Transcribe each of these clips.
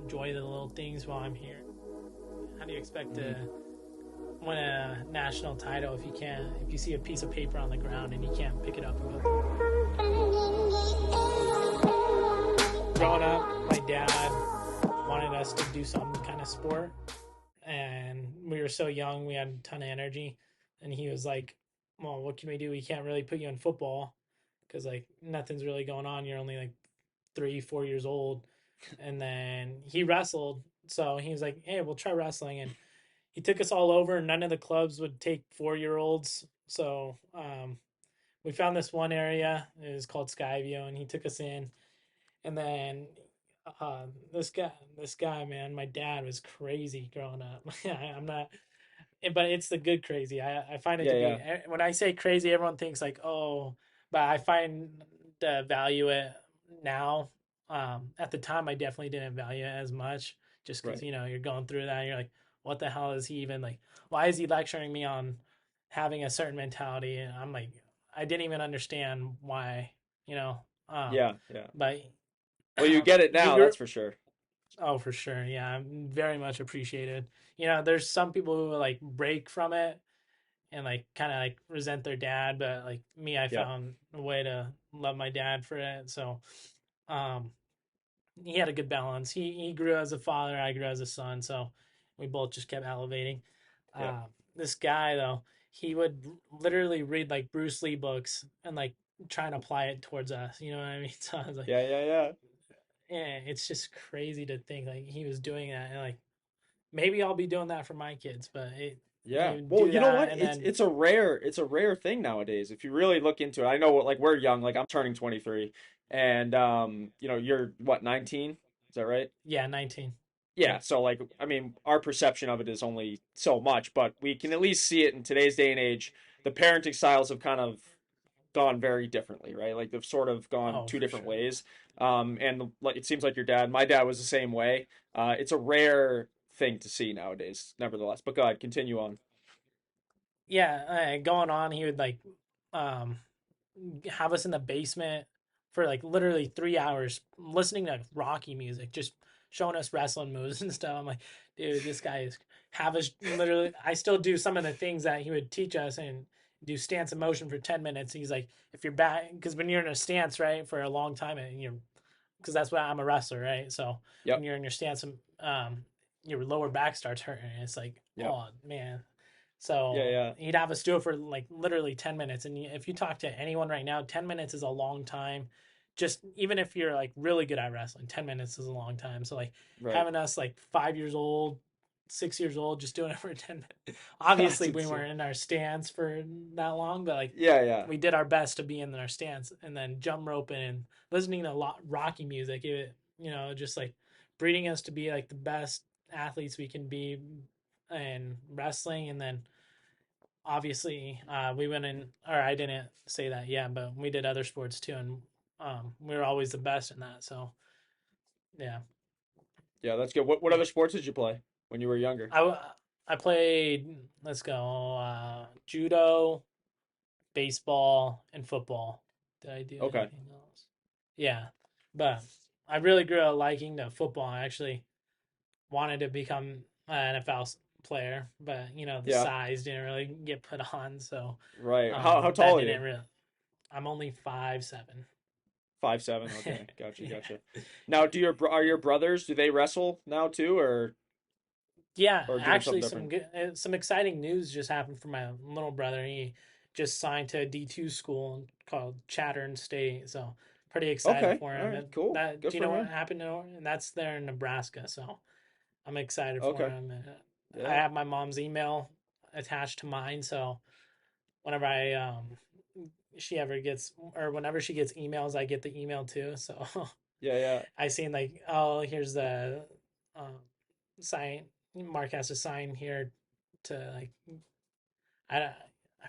enjoy the little things while I'm here. How do you expect to win a national title if you can't, if you see a piece of paper on the ground and you can't pick it up and go? Growing up, my dad wanted us to do some kind of sport, and we were so young, we had a ton of energy, and he was like, well, what can we do? We can't really put you in football because like nothing's really going on. You're only like 3, 4 years old. And then he wrestled, so he was like, hey, we'll try wrestling. And he took us all over, and none of the clubs would take 4-year-olds. So we found this one area. It was called Skyview, and he took us in. And then uh, this guy, man, my dad was crazy growing up. I'm not, but it's the good crazy. I find it Yeah, to be, yeah, when I say crazy, everyone thinks like, oh, but I find the value it now. At the time, I definitely didn't value it as much, just because right. you're going through that. And you're like, what the hell is he even like? Why is he lecturing me on having a certain mentality? And I'm like, I didn't even understand why, you know. Um, Yeah, yeah. but Well, you get it we now, grew. that's for sure. Oh, for sure. Yeah, I'm very much appreciated. There's some people who like break from it and like kind of like resent their dad, but like me, I Yeah, found a way to love my dad for it. So, um, he had a good balance. He grew as a father, I grew as a son, so we both just kept elevating. yeah, Uh, this guy though, he would literally read like Bruce Lee books and like try and apply it towards us. You know what I mean? So I was like, yeah, yeah, yeah. yeah, it's just crazy to think like he was doing that, and like maybe I'll be doing that for my kids, but he Yeah. would Well, do you know that, what? and It's then it's a rare thing nowadays. If you really look into it, I know like we're young, like I'm turning 23, and you're what, 19? Is that right? yeah, 19. Yeah, Yep. so like I mean, our perception of it is only so much, but we can at least see it in today's day and age. The parenting styles have kind of gone very differently, right? Like they've sort of gone Oh, two for different sure. ways. And like it seems like my dad was the same way. It's a rare thing to see nowadays, nevertheless. But go ahead, continue on. Yeah, going on, he would like um have us in the basement for like literally 3 hours listening to Rocky music, just showing us wrestling moves and stuff. I'm like, dude, this guy is have us literally. I still do some of the things that he would teach us and do stance and motion for 10 minutes. He's like, if you're back, because when you're in a stance, right, for a long time, and you're because that's what I'm a wrestler, right? So when Yep, you're in your stance, your lower back starts hurting. And it's like, yep, oh man. yeah, So yeah. he'd have us do it for like literally 10 minutes. And if you talk to anyone right now, 10 minutes is a long time. Just even if you're like really good at wrestling, 10 minutes is a long time. So like Right. having us like 5 years old, 6 years old, just doing it for 10 minutes. That's Obviously, we insane. weren't in our stance for that long, but like Yeah, yeah. we did our best to be in our stance, and then jump roping and listening to a lot Rocky music. Just like breeding us to be like the best athletes we can be in wrestling. And then obviously, we went in, or I didn't say that, yeah, but we did other sports too, and we were always the best in that. So yeah, Yeah, that's good. What other sports did you play when you were younger? I I played, let's go, judo, baseball, and football. Did I do Okay. anything else? Yeah, but I really grew a liking to football. I actually wanted to become an NFL player, but the Yeah. size didn't really get put on, so Right. How that tall are you? didn't really. I'm only 5'7". 5'7". Okay. Gotcha, gotcha. Now, are your brothers, do they wrestle now too, Yeah, or doing something actually, different? some exciting news just happened for my little brother. He just signed to a D2 school called Chattern State, so pretty excited Okay. for All him. right. And Cool. that, Good do you for know what him. happened to him? And that's there in Nebraska, so I'm excited for Okay. him. I Yeah. have my mom's email attached to mine, so whenever she ever gets, or whenever she gets emails, I get the email too. So Yeah, yeah. I seen like, oh, here's the um, sign. Mark has to sign here to like, I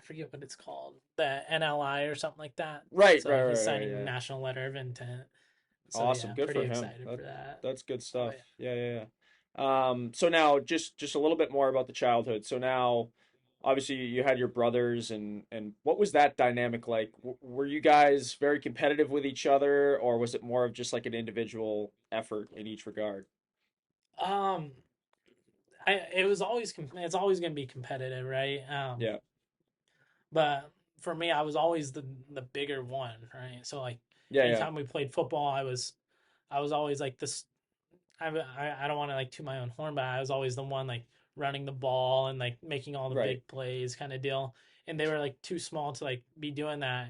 forget what it's called, the NLI or something like that. Right, So right, he's right, right, signing yeah. national letter of intent. So Awesome. yeah, Good pretty for him. excited for that. That's good Oh stuff. yeah. Yeah, yeah, yeah. So now just a little bit more about the childhood. So now obviously you had your brothers and what was that dynamic like? Were you guys very competitive with each other, or was it more of just like an individual effort in each regard? Um, it was always it's always going to be competitive, right? Yeah. But for me, I was always the bigger one, right? So like Yeah, yeah. anytime we played football, I was always like this. I don't want to like toot my own horn, but I was always the one like running the ball and like making all the Right. big plays kind of deal. And they were like too small to like be doing that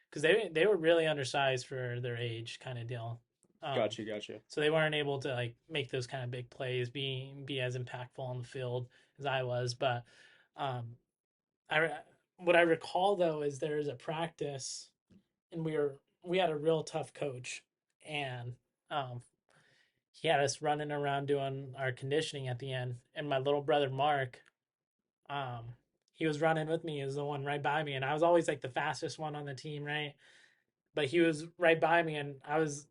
because they were really undersized for their age kind of deal. Um, Gotcha, gotcha. so they weren't able to like make those kind of big plays, be as impactful on the field as I was. But um, I what I recall though is there was a practice and we had a real tough coach and um, he had us running around doing our conditioning at the end. And my little brother Mark, um, he was running with me. He was the one right by me, and I was always like the fastest one on the team, right? But he was right by me, and I was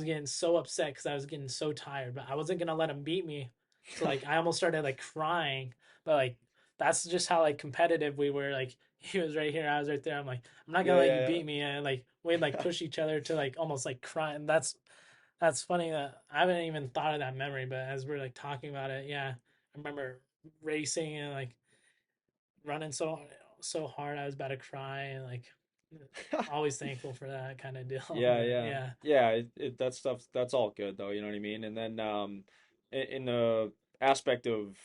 getting so upset because I was getting so tired, but I wasn't gonna let him beat me. So like I almost started like crying, but like that's just how like competitive we were. Like he was right here, I was right there. I'm like, I'm not gonna Yeah, let you yeah, beat me, and like we'd like yeah. push each other to like almost like cry, and that's funny that I haven't even thought of that memory, but as we're like talking about it, yeah, I remember racing and like running so hard I was about to cry and like always thankful for that kind of deal. Yeah, But yeah. yeah, Yeah, that stuff that's all good though, you know what I mean? And then in the aspect of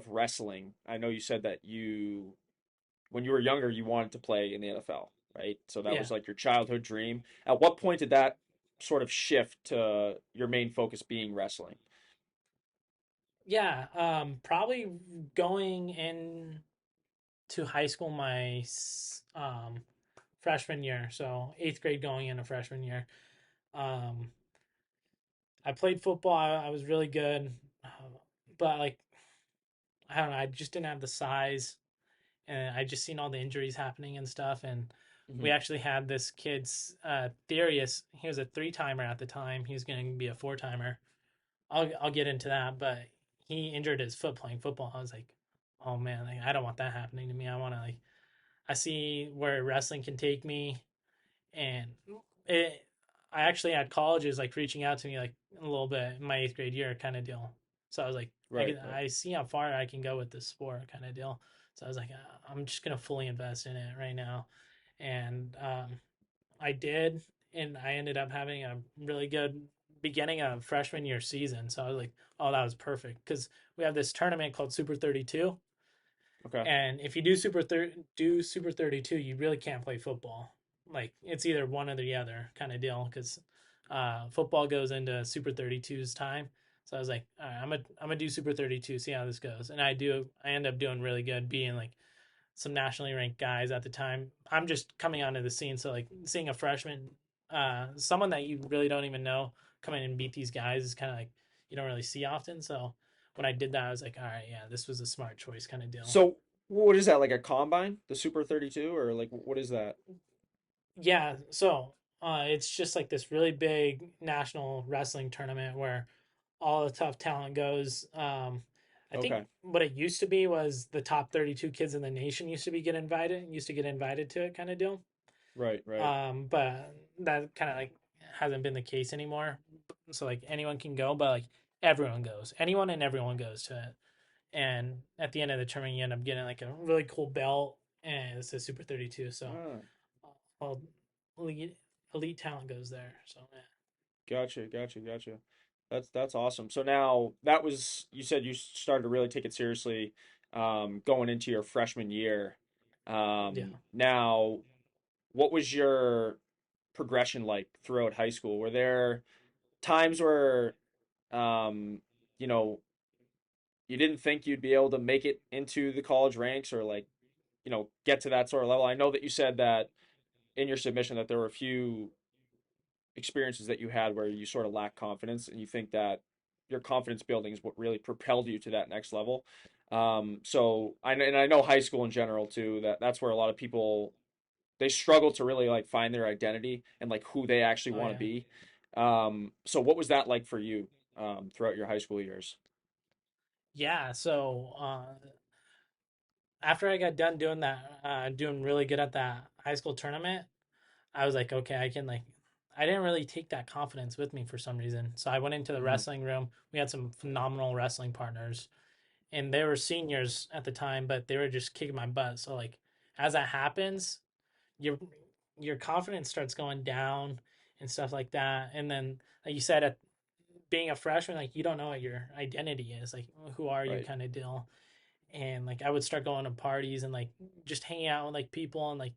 wrestling, I know you said that you when you were younger you wanted to play in the NFL, right? So that yeah, was like your childhood dream. At what point did that sort of shift to your main focus being wrestling? yeah. Probably going in to high school my freshman year, so eighth grade going into freshman year. Um, I played football. I was really good, but like I don't know, I just didn't have the size and I just seen all the injuries happening and stuff. And we Hmm. actually had this kid's Therius. He was a three timer at the time. He was going to be a four timer. I'll get into that, but he injured his foot playing football. I was like, oh man, like, I don't want that happening to me. I want to like I see where wrestling can take me, and it. I actually had colleges like reaching out to me like a little bit in my eighth grade year kind of deal. So I was like, Right, right. I see how far I can go with this sport kind of deal. So I was like, I'm just gonna fully invest in it right now, and I did, and I ended up having a really good beginning of freshman year season. So I was like, oh, that was perfect because we have this tournament called Super 32, Okay. and if you do Super 32, you really can't play football. Like it's either one or the other kind of deal because football goes into Super 32's time. So I was like, all right, I'm gonna do Super 32, see how this goes, and I end up doing really good, being like some nationally ranked guys at the time. I'm just coming onto the scene, so like seeing a freshman, someone that you really don't even know come in and beat these guys is kind of like you don't really see often. So when I did that, I was like, all right, yeah, this was a smart choice kind of deal. So what is that, like a combine? The Super 32 or like what is that? Yeah, so it's just like this really big national wrestling tournament where all the tough talent goes. I think Okay. what it used to be was the top 32 kids in the nation used to get invited to it kind of deal. Right, right. But that kind of like hasn't been the case anymore. So like anyone can go, but like everyone goes, anyone and everyone goes to it. And at the end of the tournament, you end up getting like a really cool belt, and it's a Super 32. So Ah. all elite talent goes there. So yeah. Gotcha, gotcha, gotcha. That's awesome. So now that was you said you started to really take it seriously going into your freshman year. Yeah. Now what was your progression like throughout high school? Were there times where um, you know, you didn't think you'd be able to make it into the college ranks or like, get to that sort of level? I know that you said that in your submission that there were a few experiences that you had where you sort of lack confidence and you think that your confidence building is what really propelled you to that next level. And I know high school in general too, that's where a lot of people they struggle to really like find their identity and like who they actually Oh want to yeah. be. So what was that like for you throughout your high school years? Yeah. So after I got done doing that, doing really good at that high school tournament, I was like, okay, I can like. I didn't really take that confidence with me for some reason. So I went into the Hmm. wrestling room. We had some phenomenal wrestling partners, and they were seniors at the time, but they were just kicking my butt. So like as that happens, your your confidence starts going down and stuff like that. And then like you said, at being a freshman, like you don't know what your identity is, like who are you Right. kind of deal. And like I would start going to parties and like just hanging out with like people, and like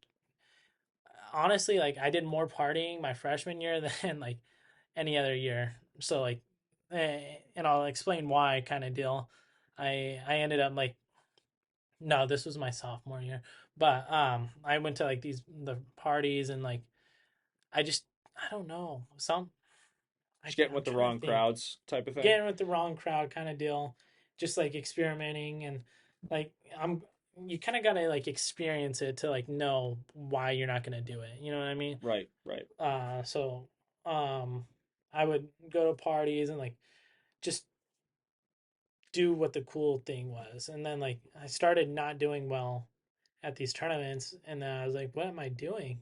honestly, like I did more partying my freshman year than like any other year. So like, and I'll explain why kind of deal. I ended up like, no, this was my sophomore year, but I went to like the parties, and like I just, I don't know, Just getting I'm with the trying to wrong think, crowds type of thing. getting with the wrong crowd kind of deal, just like experimenting, and like I'm you kind of got to like experience it to like know why you're not going to do it. You know what I mean? Right. Right. So um I would go to parties and like just do what the cool thing was. And then like I started not doing well at these tournaments, and then I was like, what am I doing?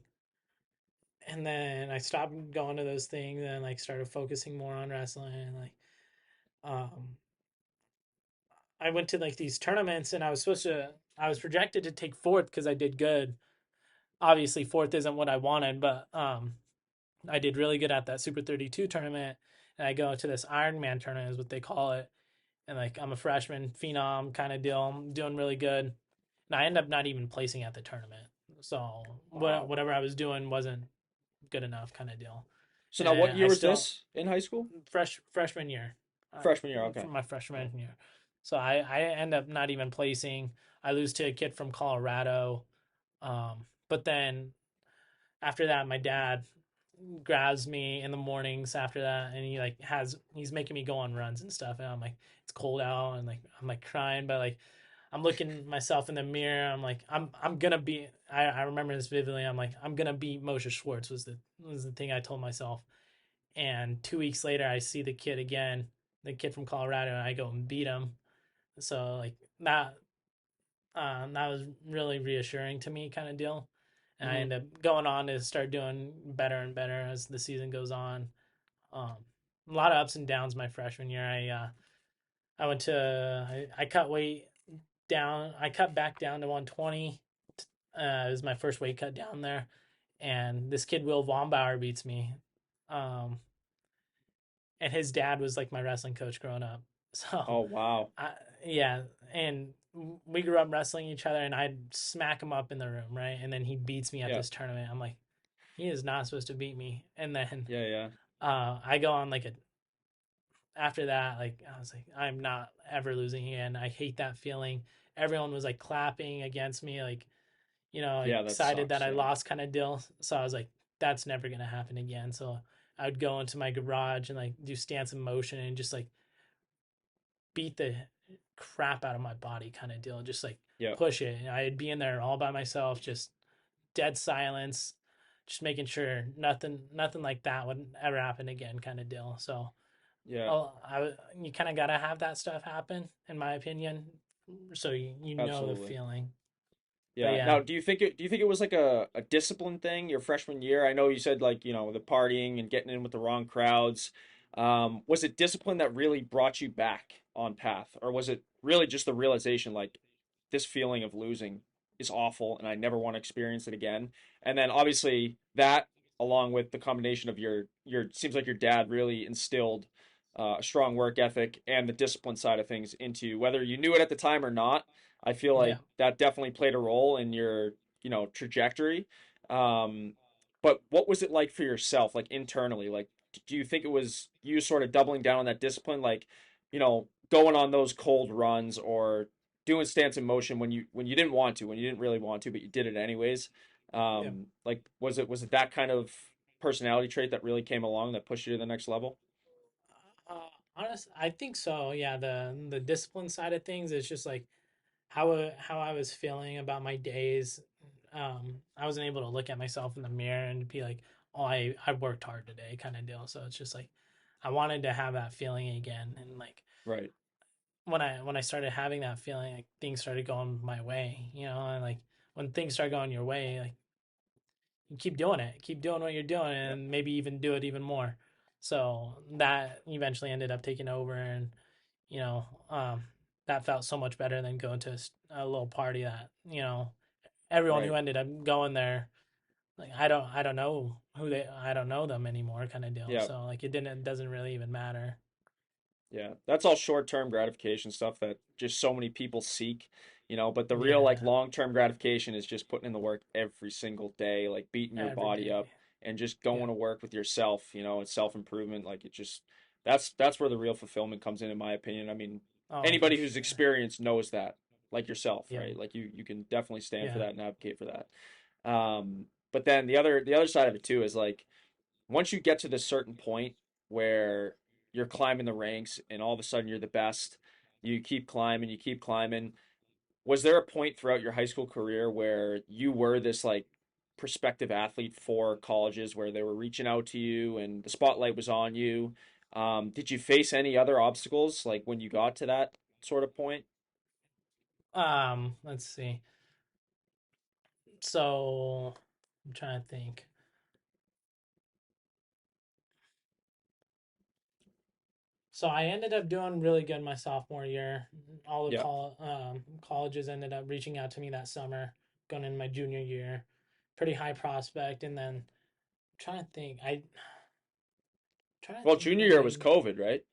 And then I stopped going to those things and like started focusing more on wrestling, and like um I went to like these tournaments, and I was projected to take fourth because I did good. Obviously fourth isn't what I wanted, but I did really good at that Super 32 tournament, and I go to this Ironman tournament is what they call it, and like I'm a freshman phenom kind of deal. I'm doing really good, and I end up not even placing at the tournament. So Wow. whatever I was doing wasn't good enough kind of deal, So now, what and year I was still this in high school? freshman year, uh, Freshman year. Okay. from my Yeah. freshman year. So I end up not even placing. I lose to a kid from Colorado, but then after that, my dad grabs me in the mornings after that, and he's making me go on runs and stuff, and I'm like, it's cold out, and like I'm like crying, but like I'm looking myself in the mirror, I'm like I'm gonna be, I remember this vividly, I'm like I'm gonna beat Moshe Schwartz was the thing I told myself. And 2 weeks later I see the kid again, the kid from Colorado, and I go and beat him. So like that was really reassuring to me kind of deal. And I Hmm. end up going on to start doing better and better as the season goes on. um, a lot of ups and downs my freshman year. I went to I cut weight down. I cut back down to 120. It was my first weight cut down there, and this kid Will Vombauer beats me. Um, and his dad was like my wrestling coach growing up. So, Oh wow. I, yeah, and we grew up wrestling each other, and I'd smack him up in the room, right? And then he beats me at Yeah. this tournament. I'm like, he is not supposed to beat me. And then Yeah. Yeah. I go on like a after that, like I was like, I'm not ever losing again. I hate that feeling. Everyone was like clapping against me, like, Yeah. That excited that sucks. I Yeah. lost kind of deal. So I was like, that's never gonna happen again. So I would go into my garage and like do stance in motion and just like beat the crap out of my body kind of deal. Just like Yeah. push it. And I'd be in there all by myself, just dead silence, just making sure nothing like that would ever happen again kind of deal. So Yeah. oh, you kind of got to have that stuff happen, in my opinion, so you know the Absolutely. feeling. But Yeah. yeah, Now, do you think it was like a discipline thing your freshman year? I know you said like, the partying and getting in with the wrong crowds. Was it discipline that really brought you back on path, or was it really just the realization like this feeling of losing is awful and I never want to experience it again? And then obviously that, along with the combination of your seems like your dad really instilled a strong work ethic and the discipline side of things into whether you knew it at the time or not. I feel yeah, like that definitely played a role in your, trajectory. Um, but what was it like for yourself, like internally? Like, do you think it was you sort of doubling down on that discipline, like, going on those cold runs or doing stance in motion when you didn't want to, when you didn't really want to, but you did it anyways? yeah. Like, was it that kind of personality trait that really came along that pushed you to the next level? Honest, I think so. Yeah, the discipline side of things is just like how I was feeling about my days. I wasn't able to look at myself in the mirror and be like, "Oh, I worked hard today," kind of deal. So it's just like I wanted to have that feeling again, and like Right. when I started having that feeling, like things started going my way, and like when things start going your way, like keep doing it, keep doing what you're doing, Yeah. and maybe even do it even more. So that eventually ended up taking over, and you know, that felt so much better than going to a little party that everyone who Right. ended up going there, like I don't know who they, I don't know them anymore, kind of deal. Yeah. So like it doesn't really even matter. Yeah, that's all short-term gratification stuff that just so many people seek, but the real like Yeah, long-term gratification is just putting in the work every single day, like beating your every body up day. and just going Yeah. to work with yourself, it's self-improvement. Like it just that's where the real fulfillment comes in my opinion. I mean, Oh, for anybody who's sure. experienced knows that, like yourself, Yeah. right? Like you can definitely stand for Yeah. that and advocate for that. But then the other side of it too is like once you get to this certain point where you're climbing the ranks and all of a sudden you're the best, you keep climbing. Was there a point throughout your high school career where you were this like prospective athlete for colleges where they were reaching out to you and the spotlight was on you? Did you face any other obstacles like when you got to that sort of point? Let's see. So I'm trying to think. So I ended up doing really good my sophomore year. All the Yeah. colleges ended up reaching out to me that summer, going in my junior year. Pretty high prospect, and then I'm trying to think. Trying to Well, think junior when year I was COVID, right?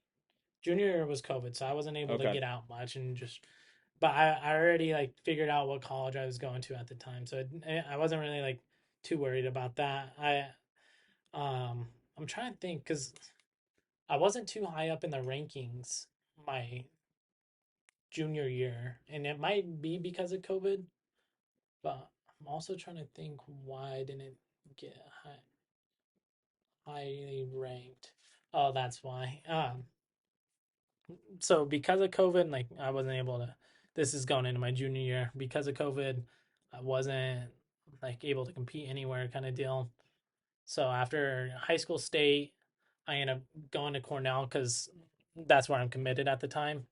junior year was COVID, so I wasn't able to Okay. get out much and just. But I already like figured out what college I was going to at the time, so I wasn't really like too worried about that. I'm trying to think because I wasn't too high up in the rankings my junior year, and it might be because of COVID, but I'm also trying to think why I didn't get highly ranked. Oh, that's why. So because of COVID, like I wasn't able to. This is going into my junior year. Because of COVID, I wasn't like able to compete anywhere, kind of deal. So after high school state, I ended up going to Cornell because that's where I'm committed at the time.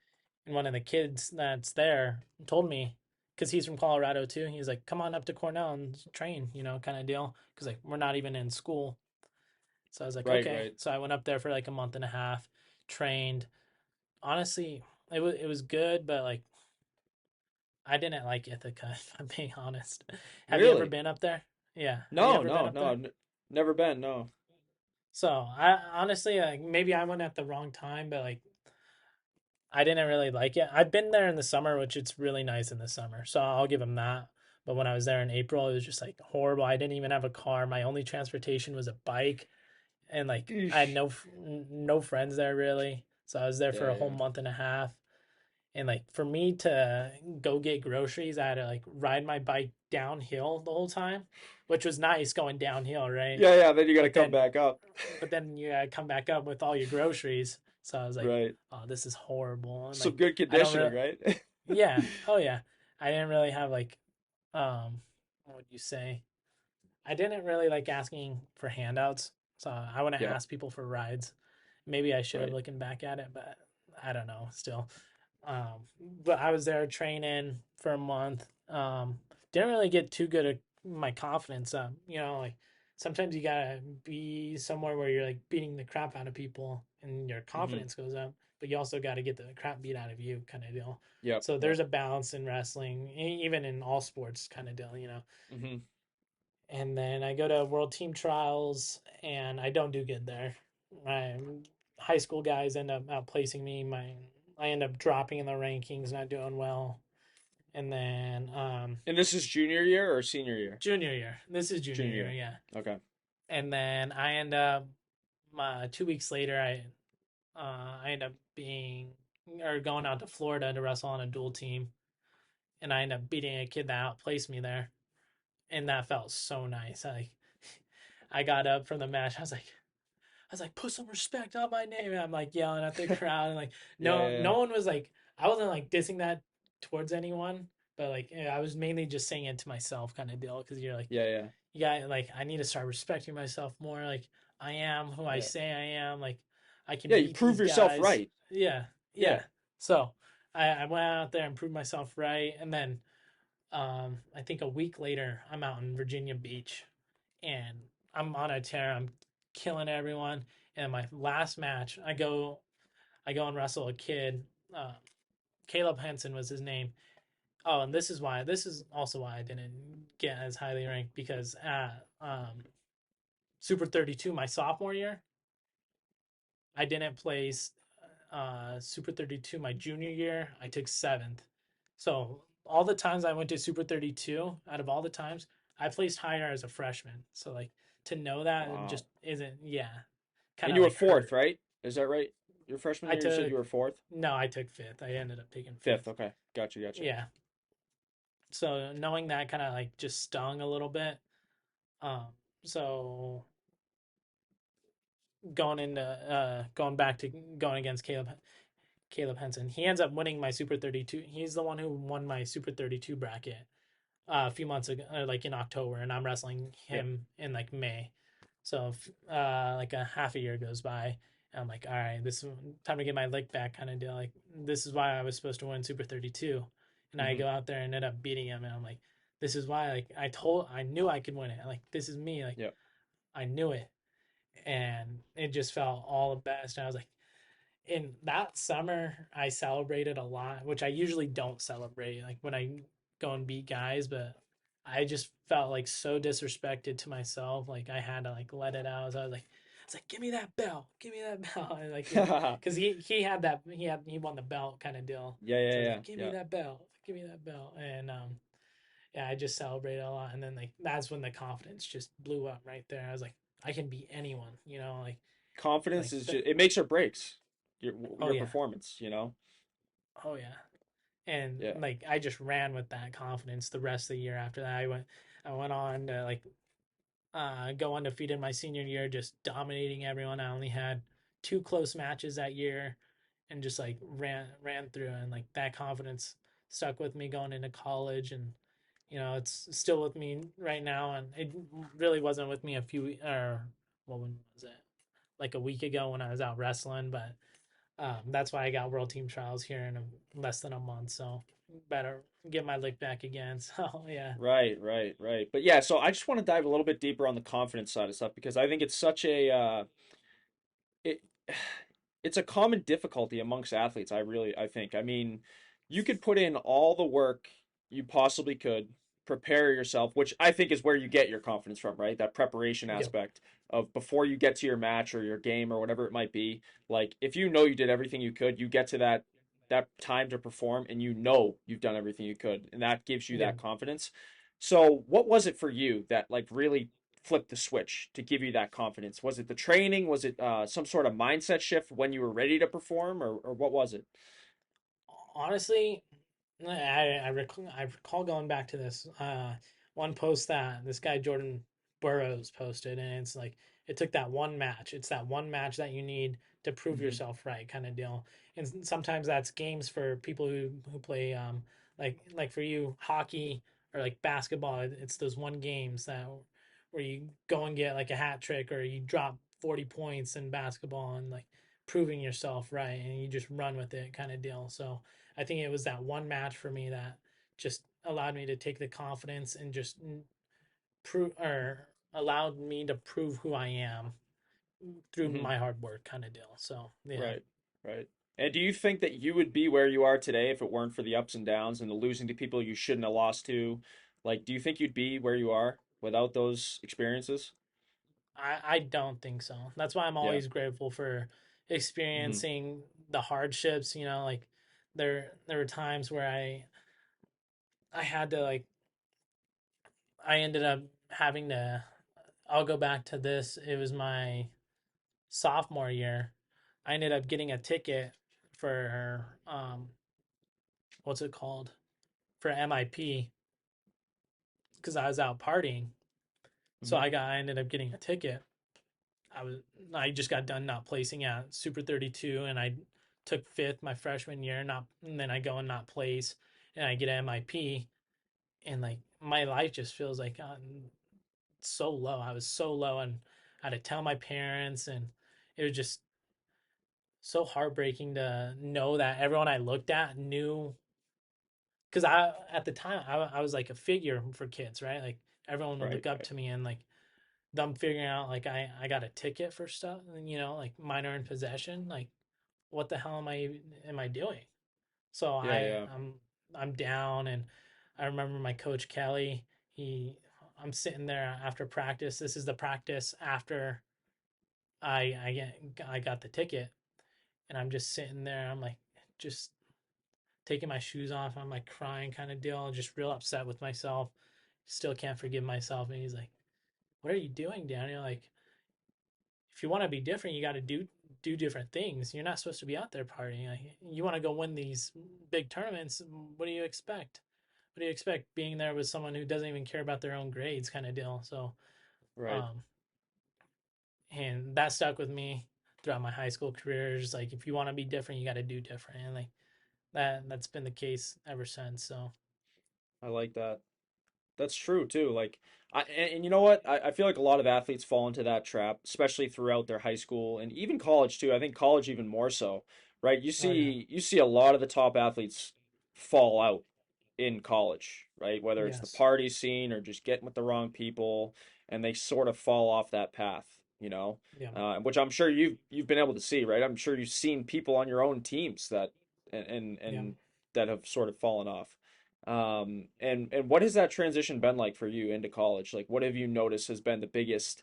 And one of the kids that's there told me, because he's from Colorado too, he's like, come on up to Cornell and train, kind of deal. Because like we're not even in school. So I was like, Right, okay. right. So I went up there for like a month and a half, trained. Honestly, it was good, but like I didn't like Ithaca, if I'm being honest. Have you ever Really? been up there? Yeah. Have you No, ever been no, up no. there? Never been, no. So I honestly like maybe I went at the wrong time, but like I didn't really like it. I've been there in the summer, which it's really nice in the summer, so I'll give them that. But when I was there in April, it was just like horrible. I didn't even have a car. My only transportation was a bike, and like I had Eesh. no friends there really. So I was there for Yeah, a whole yeah. month and a half. And like for me to go get groceries, I had to like ride my bike downhill the whole time, which was nice going downhill, right? Yeah, yeah, then you got to But come then back up. but then you gotta come back up with all your groceries. So I was like, Right. oh, this is horrible. And Some like good I don't conditioning, really right? yeah, oh yeah. I didn't really have like what would you say? I didn't really like asking for handouts. So I wouldn't Yeah, ask people for rides. Maybe I should have right. looking back at it, but I don't know still. Um, but I was there training for a month. Didn't really get too good at my confidence up. Like sometimes you gotta be somewhere where you're like beating the crap out of people and your Mm-hmm. confidence goes up, but you also got to get the crap beat out of you, kind of deal. Yep, So yep. there's a balance in wrestling, even in all sports, kind of deal. Mm-hmm. And then I go to world team trials, and I don't do good there. My high school guys end up outplacing me. I end up dropping in the rankings, not doing well. And then And this is junior year or senior year? junior year. This is junior Junior year, year. yeah. Okay. And then I end up 2 weeks later, I end up being or going out to Florida to wrestle on a dual team, and I end up beating a kid that outplaced me there, and that felt so nice. I got up from the match. I was like, put some respect on my name. And I'm like yelling at the crowd, and like Yeah, yeah, yeah. no one was like, I wasn't like dissing that towards anyone, but like I was mainly just saying it to myself, kind of deal, because you're like, Yeah, yeah. you got like I need to start respecting myself more. Like I am who I Yeah. say I am. Like I can Yeah, you beat prove these yourself guys. right. Yeah, Yeah. yeah. So I went out there and proved myself right, and then I think a week later I'm out in Virginia Beach, and I'm on a tear. I'm killing everyone. And my last match, I go and wrestle a kid. Uh, Caleb Henson was his name. Oh, and this is also why I didn't get as highly ranked because at Super 32, my sophomore year, I didn't place Super 32 my junior year. I took seventh. So all the times I went to Super 32, out of all the times, I placed higher as a freshman. So like to know that it Wow. just isn't, yeah, kind And of you were like fourth, hurt. right? Is that right? Your freshman I year, you said took you were fourth? no, I took fifth. I ended up taking Fifth. fifth. Okay. Gotcha. Gotcha. Yeah. So knowing that kind of like just stung a little bit. Um, so going back to going against Caleb Henson, he ends up winning my Super 32. He's the one who won my Super 32 bracket a few months ago, like in October, and I'm wrestling Yeah. him in like May. So like a half a year goes by, and I'm like, all right, this is time to get my lick back, kind of deal. Like this is why I was supposed to win Super 32, and I Hmm. go out there and end up beating him, and I'm like, this is why. Like I knew I could win it. Like this is me. Like Yeah. I knew it, and it just felt all the best. And I was like, in that summer I celebrated a lot, which I usually don't celebrate like when I go and beat guys, but I just felt like so disrespected to myself. Like I had to like let it out. So I was like, give me that belt, give me that belt. And like, Yeah. because he had that he won the belt kind of deal. Yeah. So I was Yeah. like, give me Yeah. that belt, give me that belt. And yeah, I just celebrated a lot. And then like that's when the confidence just blew up right there. I was like, I can beat anyone, you know, Confidence like is the, just, it makes or breaks oh your yeah, performance, you know? oh yeah. And Yeah. like I just ran with that confidence the rest of the year after that. I went on to like go undefeated my senior year, just dominating everyone. I only had two close matches that year and just like ran through, and like that confidence stuck with me going into college. And you know it's still with me right now, and it really wasn't with me a few or what when was it, like a week ago when I was out wrestling. But that's why I got World Team Trials here in less than a month. So better get my lick back again. So yeah, Right, right, right. But yeah, so I just want to dive a little bit deeper on the confidence side of stuff because I think it's such a it it's a common difficulty amongst athletes. I think. I mean, you could put in all the work you possibly could, prepare yourself, which I think is where you get your confidence from, right? That preparation yep, aspect of before you get to your match or your game or whatever it might be. Like if you know you did everything you could, you get to that time to perform and you know you've done everything you could, and that gives you yep. that confidence. So, what was it for you that like really flip the switch to give you that confidence? Was it the training? Was it some sort of mindset shift when you were ready to perform, or what was it? Honestly, I recall going back to this one post that this guy Jordan Burroughs posted, and it's like it took that one match. It's that one match that you need to prove Hmm. yourself right, kind of deal. And sometimes that's games for people who play like for you hockey or like basketball. It's those one games that where you go and get like a hat trick or you drop 40 points in basketball and like proving yourself right, and you just run with it, kind of deal. So I think it was that one match for me that just allowed me to take the confidence and just prove or allowed me to prove who I am through Hmm. my hard work, kind of deal. So yeah, Right, right. And do you think that you would be where you are today if it weren't for the ups and downs and the losing to people you shouldn't have lost to? Like, do you think you'd be where you are without those experiences? I don't think so. That's why I'm Yeah. always grateful for Hmm. experiencing the hardships. You know, like there were times where I had to like I ended up having to. I'll go back to this. It was my sophomore year. I ended up getting a ticket for what's it called, for MIP because I was out partying. So Hmm. I ended up getting a ticket. I was I just got done not placing at Super 32, and I took fifth my freshman year. Not and then I go and not place, and I get an MIP, and like my life just feels like so low. I was so low, and I had to tell my parents, and it was just so heartbreaking to know that everyone I looked at knew because I at the time I was like a figure for kids, right? Like everyone would Right, look up right. to me, and like them figuring out like I got a ticket for stuff, like minor in possession, like what the hell am I doing? So Yeah, yeah. I'm down, and I remember my coach Kelly. He I'm sitting there after practice. This is the practice after I got the ticket, and I'm just sitting there. I'm like just taking my shoes off. I'm like crying kind of deal, just real upset with myself. Still can't forgive myself. And he's like, "What are you doing, Daniel? Like, if you want to be different, you got to do different things. You're not supposed to be out there partying. Like, you want to go win these big tournaments. What do you expect? What do you expect being there with someone who doesn't even care about their own grades, kind of deal?" So, Right. um, and that stuck with me throughout my high school career. Just like if you want to be different, you got to do different, and like that's been the case ever since. So, I like that. That's true too. Like and you know what? I feel like a lot of athletes fall into that trap, especially throughout their high school and even college too. I think college even more so, right? oh yeah, You see a lot of the top athletes fall out in college, right? Whether it's the yes, party scene or just getting with the wrong people, and they sort of fall off that path, yeah, which I'm sure you've been able to see, right? I'm sure you've seen people on your own teams that yeah. and that have sort of fallen off. And what has that transition been like for you into college? Like, what have you noticed has been the biggest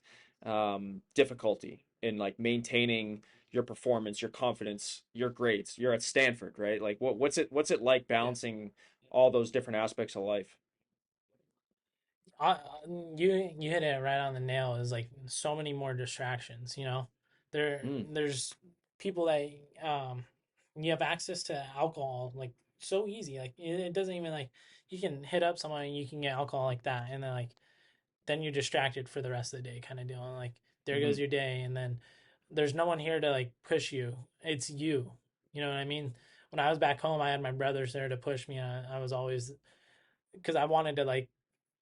difficulty in like maintaining your performance, your confidence, your grades? You're at Stanford, right? Like, what's it like Yeah. balancing all those different aspects of life? I, you hit it right on the nail. Is like so many more distractions. Mm, There's people that you have access to alcohol like so easy. Like it doesn't even like you can hit up someone and you can get alcohol like that, and then you're distracted for the rest of the day, kind of deal. And like there hmm. goes your day, and then there's no one here to like push you. It's you. You know what I mean? When I was back home, I had my brothers there to push me. I was always because I wanted to like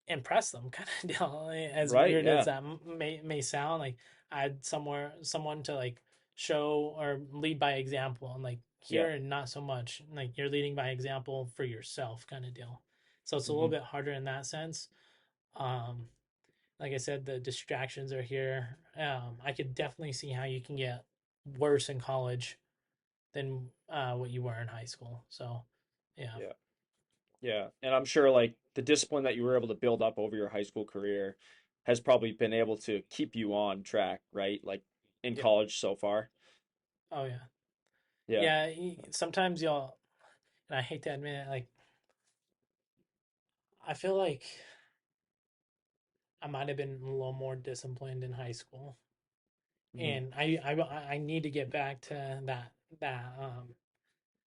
impress them kind of deal. As Right, weird as yeah, that may sound, like I had someone to like show or lead by example, and like yeah. here not so much. Like you're leading by example for yourself kind of deal. So it's a little Hmm. bit harder in that sense. Um, like I said, the distractions are here. I could definitely see how you can get worse in college than what you were in high school. So, yeah, Yeah. Yeah, and I'm sure like the discipline that you were able to build up over your high school career has probably been able to keep you on track, right? Like in yeah, college so far. oh yeah, Yeah. yeah. Sometimes you'll, and I hate to admit it, like I feel like I might have been a little more disciplined in high school, Hmm. and I need to get back to that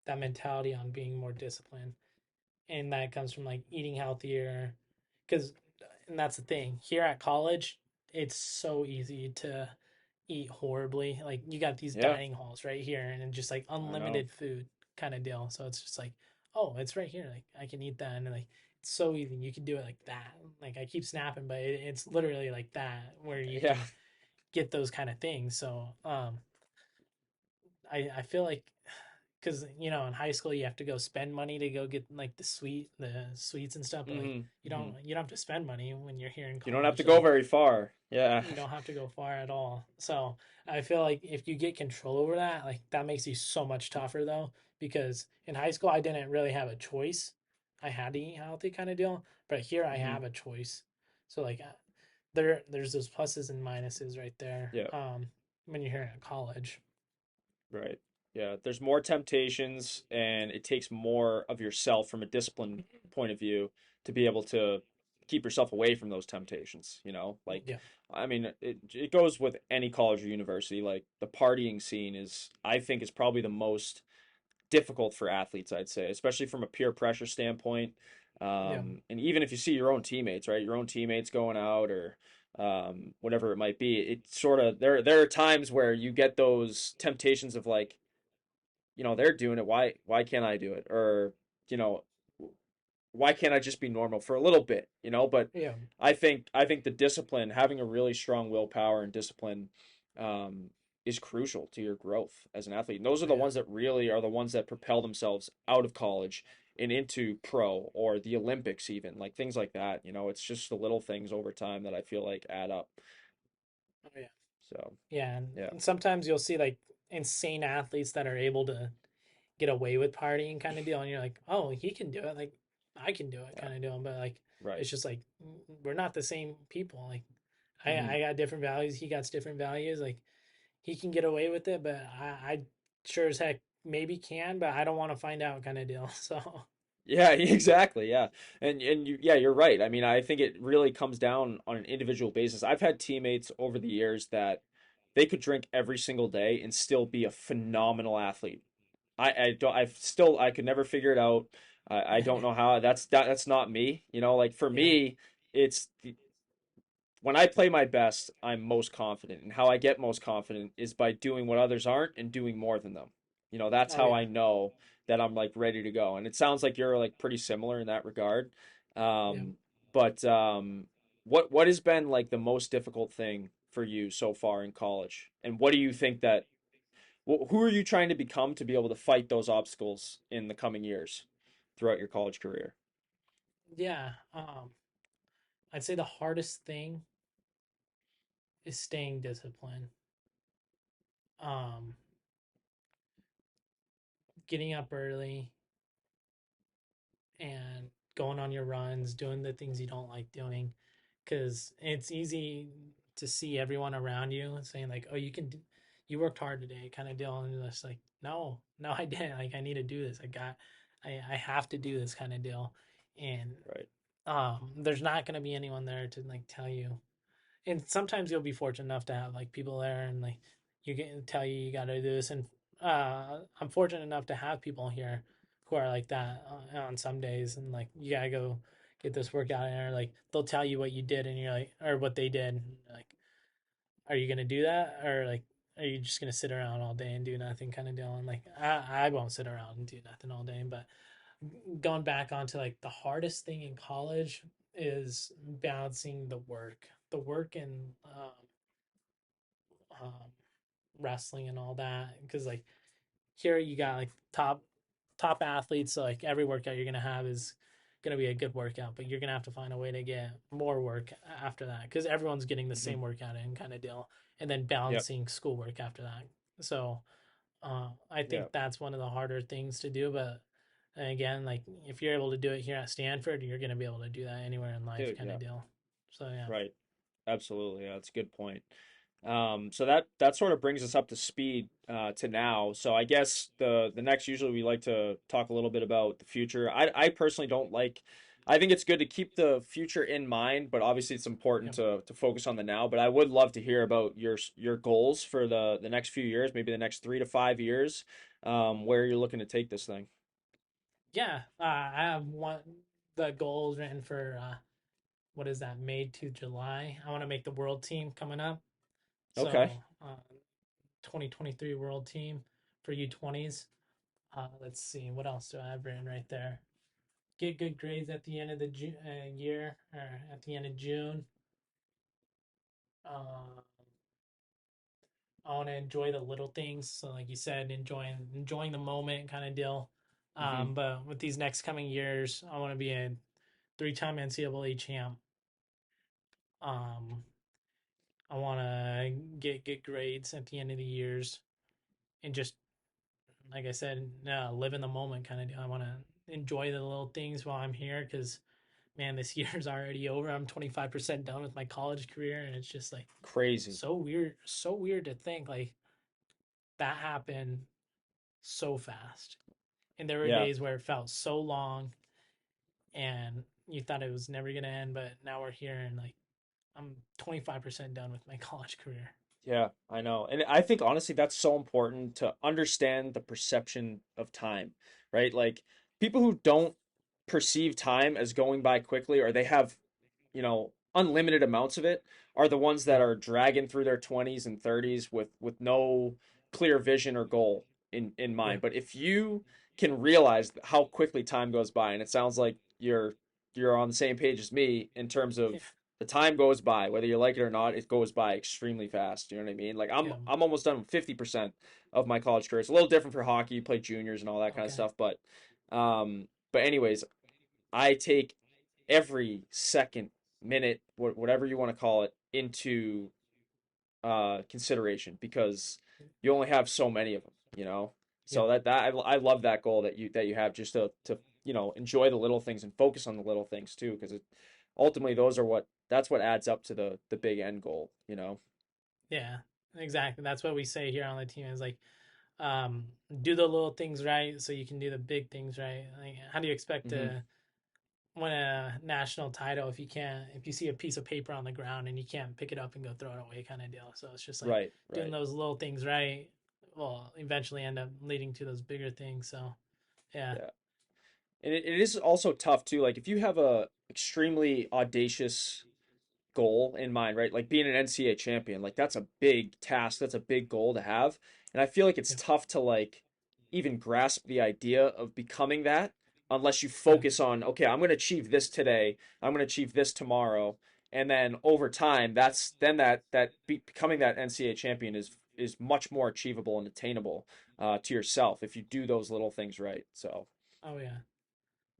that mentality on being more disciplined, and that comes from like eating healthier, because and that's the thing here at college, it's so easy to eat horribly. Like you got these Yeah, dining halls right here, and just like I know. unlimited food kind of deal. So it's just like, oh, it's right here. Like I can eat that, and like it's so easy. You can do it like that. Like I keep snapping, but it's literally like that where you Yeah. can get those kind of things. So I feel like because in high school you have to go spend money to go get like the sweets and stuff, but like Hmm. Hmm. you don't have to spend money when you're here in You don't have college. to So go like very far. Yeah. you don't have to go far at all. So I feel like if you get control over that, like that makes you so much tougher though, because in high school I didn't really have a choice. I had to eat healthy kind of deal, but here I Hmm. have a choice. So like there's those pluses and minuses right there. Yeah. When you're here at college. Right. Yeah. There's more temptations, and it takes more of yourself from a discipline point of view to be able to keep yourself away from those temptations, Like, Yeah, I mean, it goes with any college or university. Like, the partying scene I think, is probably the most difficult for athletes, I'd say, especially from a peer pressure standpoint. yeah, And even if you see your own teammates, right, your own teammates going out or whatever it might be, it sort of there are times where you get those temptations of like, they're doing it. Why can't I do it? Or you know, why can't I just be normal for a little bit? But yeah, I think the discipline, having a really strong willpower and discipline, um, is crucial to your growth as an athlete. And those are the yeah, ones that really are the ones that propel themselves out of college and into pro or the Olympics, even like things like that. It's just the little things over time that I feel like add up. Oh yeah. So Yeah, yeah, and sometimes you'll see like insane athletes that are able to get away with partying kind of deal, and you're like, oh, he can do it, like I can do it yeah, kind of deal. But like, right. it's just like we're not the same people. Like, Hmm. I got different values, he got different values. Like, he can get away with it, but I sure as heck maybe can, but I don't want to find out kind of deal. So Yeah, exactly. Yeah. And you yeah, you're right. I mean, I think it really comes down on an individual basis. I've had teammates over the years that they could drink every single day and still be a phenomenal athlete. I don't I could never figure it out. I don't know how. That's not me. You know, like for yeah, me, it's when I play my best, I'm most confident. And how I get most confident is by doing what others aren't and doing more than them. You know, that's oh how yeah, I know that I'm like ready to go. And it sounds like you're like pretty similar in that regard. yeah. Um, but what has been like the most difficult thing for you so far in college? And what do you think that who are you trying to become to be able to fight those obstacles in the coming years throughout your college career? Yeah, I'd say the hardest thing is staying disciplined. Um, Getting up early and going on your runs, doing the things you don't like doing, because it's easy to see everyone around you saying like, "Oh, you can, do, you worked hard today," kind of deal, and it's like, "No, no, I didn't. Like, I need to do this. I have to do this kind of deal," and Right. there's not gonna be anyone there to like tell you. And sometimes you'll be fortunate enough to have like people there and like you can tell you got to do this. And I'm fortunate enough to have people here who are like that on some days, and like you gotta go get this workout in, or like they'll tell you what you did and you're like, or what they did, and like, are you gonna do that, or like are you just gonna sit around all day and do nothing kind of deal? And like I won't sit around and do nothing all day. But going back onto like the hardest thing in college is balancing the work and um, wrestling and all that. Because like here you got like top athletes, so like every workout you're gonna have is gonna be a good workout, but you're gonna have to find a way to get more work after that because everyone's getting the Hmm. same workout in kind of deal, and then Yep. balancing schoolwork after that. So I Yeah. think that's one of the harder things to do. But again, like if you're able to do it here at Stanford, you're gonna be able to do that anywhere in life, Dude, kind yeah. of deal. So yeah, Right. Absolutely. Yeah, that's a good point. So that sort of brings us up to speed to now. So I guess the next usually we like to talk a little bit about the future. I personally don't like. I think it's good to keep the future in mind, but obviously it's important yeah, to focus on the now. But I would love to hear about your goals for the next few years, maybe the next 3 to 5 years, where you're looking to take this thing. yeah. I have one the goals written for what is that, May to July. I want to make the world team coming up. Okay. So 2023 world team for U20s. Let's see, what else do I have written right there? Get good grades at the end of the year, or at the end of June. Uh, I want to enjoy the little things. So, like you said, enjoying the moment, kind of deal. Hmm. But with these next coming years, I want to be a three-time NCAA champ. Um, I want to get good grades at the end of the years, and just like I said, live in the moment, kind of deal. I want to enjoy the little things while I'm here, because man, this year's already over. I'm 25% done with my college career, and it's just like Crazy. so weird to think like that happened so fast. And there were Yeah. days where it felt so long and you thought it was never going to end, but now we're here and like I'm 25% done with my college career. Yeah, I know. And I think honestly that's so important to understand the perception of time, right? Like people who don't perceive time as going by quickly or they have, unlimited amounts of it are the ones that Yeah. are dragging through their 20s and 30s with no clear vision or goal in Yeah. mind. But if you can realize how quickly time goes by, and it sounds like you're on the same page as me in terms Yeah. of the time goes by, whether you like it or not, it goes by extremely fast. You know what I mean? Like I'm Yeah. I'm almost done with 50% of my college career. It's a little different for hockey, you play juniors and all that kind of Okay. stuff, but anyways, I take every second, minute, whatever you want to call it, into consideration because you only have so many of them, you know. So Yep. I love that goal that you have just to enjoy the little things and focus on the little things too because it ultimately that's what adds up to the big end goal, you know. Yeah. Exactly. That's what we say here on the team is like, um, do the little things right so you can do the big things right. Like, how do you expect Hmm. to win a national title if you see a piece of paper on the ground and you can't pick it up and go throw it away kind of deal. So it's just like Right, doing right. those little things right will eventually end up leading to those bigger things. So yeah. Yeah. And it is also tough too. Like if you have a extremely audacious goal in mind, right? Like being an NCAA champion, like that's a big task, that's a big goal to have. And I feel like it's Yep. tough to like even grasp the idea of becoming that unless you Yep. focus on, okay, I'm going to achieve this today, I'm going to achieve this tomorrow, and then over time, that's then becoming that NCAA champion is much more achievable and attainable to yourself if you do those little things right. So, Oh yeah.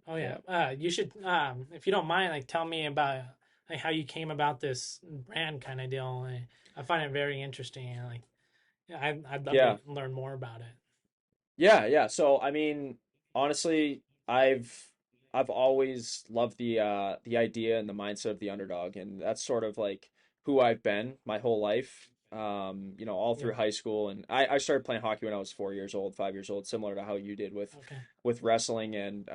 Oh yeah. yeah. You should, if you don't mind, like tell me about like how you came about this brand kind of deal. I find it very interesting. And, like, yeah, I'd love to Yeah. learn more about it. Yeah, yeah. So I mean, honestly, I've always loved the idea and the mindset of the underdog, and that's sort of like who I've been my whole life. All through Yep. high school, and I started playing hockey when I was 4 years old, 5 years old, similar to how you did Okay. with wrestling, and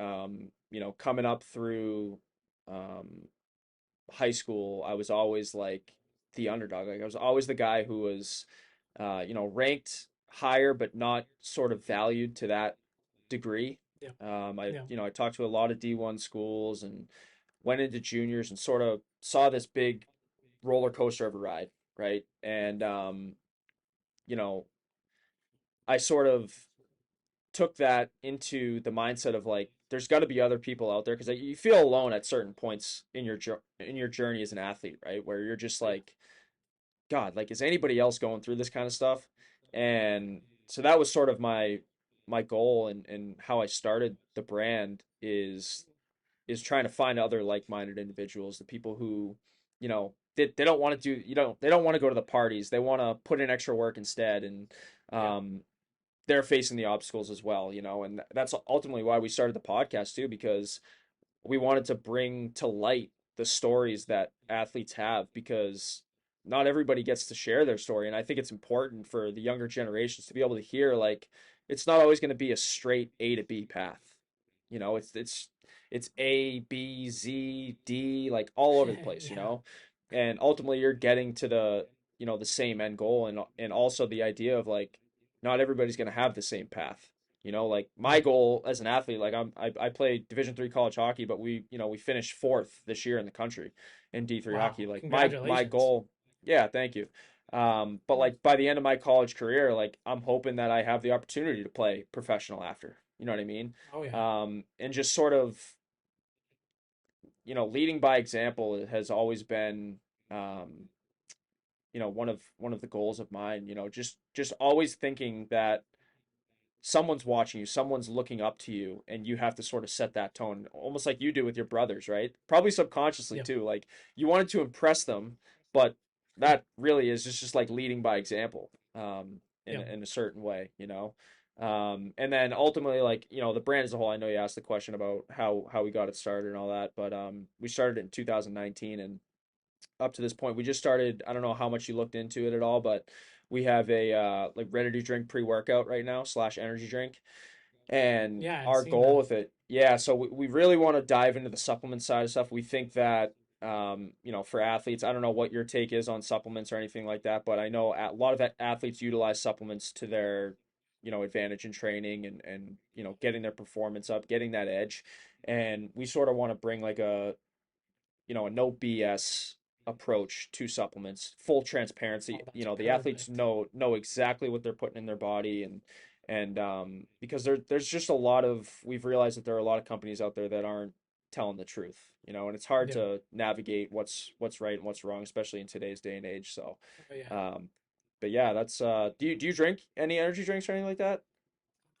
coming up through um high school, I was always like the underdog. Like I was always the guy who was, ranked higher, but not sort of valued to that degree. Yep. I, Yep. I talked to a lot of D1 schools and went into juniors and sort of saw this big roller coaster of a ride, right? And, you know, I sort of took that into the mindset of like, there's got to be other people out there because you feel alone at certain points in your journey as an athlete, right? Where you're just Oh yeah. like, God, like, is anybody else going through this kind of stuff? And so that was sort of my goal and how I started the brand is trying to find other like-minded individuals, the people who, they don't want to do, they don't want to go to the parties. They want to put in extra work instead. And Yep. um, they're facing the obstacles as well, and that's ultimately why we started the podcast too, because we wanted to bring to light the stories that athletes have because not everybody gets to share their story. And I think it's important for the younger generations to be able to hear like it's not always going to be a straight A to B path. It's A, B, Z, D, like all over the place, Yeah. and ultimately you're getting to the same end goal, and also the idea of like not everybody's going to have the same path. Like my Yep. goal as an athlete, like I played Division 3 college hockey, but we finished fourth this year in the country in D3 hockey. Wow. Like my Congratulations. goal, yeah, thank you. But Yeah. like by the end of my college career, like I'm hoping that I have the opportunity to play professional after. You know what I mean? Oh yeah. And just sort of, leading by example has always been, um, one of the goals of mine. Just always thinking that someone's watching you, someone's looking up to you, and you have to sort of set that tone, almost like you do with your brothers, right? Probably subconsciously Yep. too. Like you wanted to impress them, but that really is just like leading by example, in Yep. in a certain way, and then ultimately, like the brand as a whole. I know you asked the question about how we got it started and all that, but we started in 2019, and up to this point. We just started. I don't know how much you looked into it at all, but we have a like ready to drink pre-workout right now / energy drink. And Yeah, I've our seen goal that. with it, yeah, so we really want to dive into the supplement side of stuff. We think that for athletes, I don't know what your take is on supplements or anything like that, but I know a lot of athletes utilize supplements to their advantage in training and getting their performance up, getting that edge. And we sort of want to bring like a no BS approach to supplements, full transparency. Oh, that's The athletes perfect. know exactly what they're putting in their body, and because there's just a lot of we've realized that there are a lot of companies out there that aren't telling the truth, and it's hard Yep. to navigate what's right and what's wrong, especially in today's day and age. So, Oh yeah. um, but yeah, that's do you drink any energy drinks or anything like that?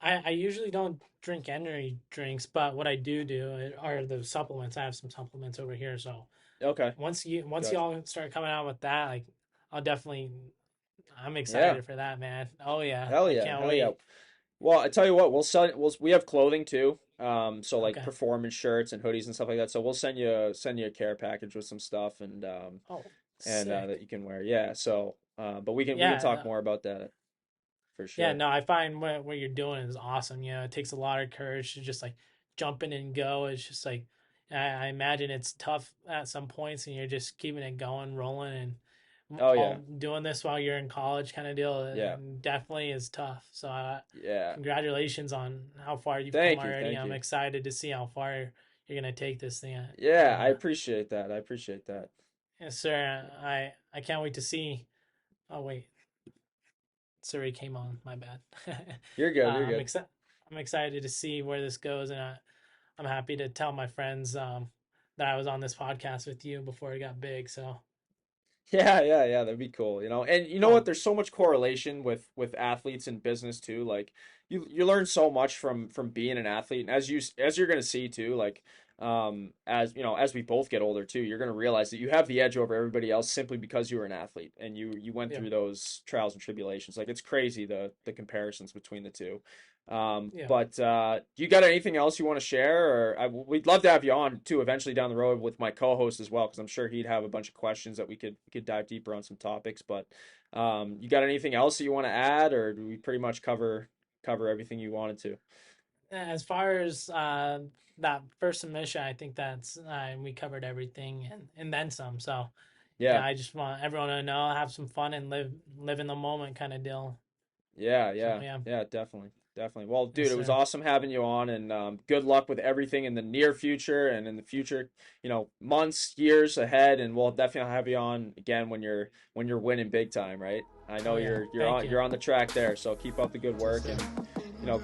I usually don't drink energy drinks, but what I do are the supplements. I have some supplements over here, so Okay, once gotcha. y'all start coming out with that, like I'll definitely I'm Yeah. excited for that, man. Oh yeah, Hell I yeah. can't Hell yeah. wait. Well, I tell you what, we have clothing too. So like Okay, performance shirts and hoodies and stuff like that. So we'll send you a care package with some stuff oh and that sick. you can wear. Yeah. So but we can Yeah, talk more about that for yeah, sure. no, I find what you're doing is awesome. You know, it takes a lot of courage to just like jump in and go. It's just like I imagine it's tough at some points, and you're just keeping it going, rolling, and Oh all yeah. doing this while you're in college, kind of deal. Yeah. And definitely is tough. So, Yeah. congratulations on how far you've come Thank you. already. Thank I'm you. excited to see how far you're gonna take this thing. Yeah, And I appreciate that. I appreciate that. yes, sir, I can't wait to see. Oh wait, Surrey came on. My bad. You're good. You're I'm good. excited. I'm excited to see where this goes, and I'm happy to tell my friends that I was on this podcast with you before it got big. So, Yeah, yeah, yeah, that'd be cool, you know. And you know what? oh There's so much correlation with athletes and business too. Like you learn so much from being an athlete, and as you're gonna see too, like as you know, as we both get older too, you're gonna realize that you have the edge over everybody else simply because you were an athlete and you went yeah, through those trials and tribulations. Like it's crazy the comparisons between the two. yeah. But you got anything else you want to share? Or we'd love to have you on too eventually down the road with my co-host as well, because I'm sure he'd have a bunch of questions that we could dive deeper on some topics. But you got anything else that you want to add, or do we pretty much cover everything you wanted to? As far as that first submission, I think that's we covered everything and then some. So, yeah, Yeah. I just want everyone to know, have some fun, and live in the moment, kind of deal. Yeah, So, yeah, yeah, yeah, definitely, definitely. Well, yes, dude, it was sir. awesome having you on, and good luck with everything in the near future and in the future, months, years ahead, and we'll definitely have you on again when you're winning big time, right? I know Oh yeah, you're thank on you. you're on the track there, so keep up the good Yes, work sir. and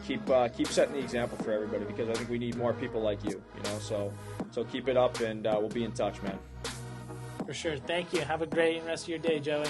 keep setting the example for everybody because I think we need more people like you, so keep it up and we'll be in touch, man. For sure. Thank you. Have a great rest of your day, Joey.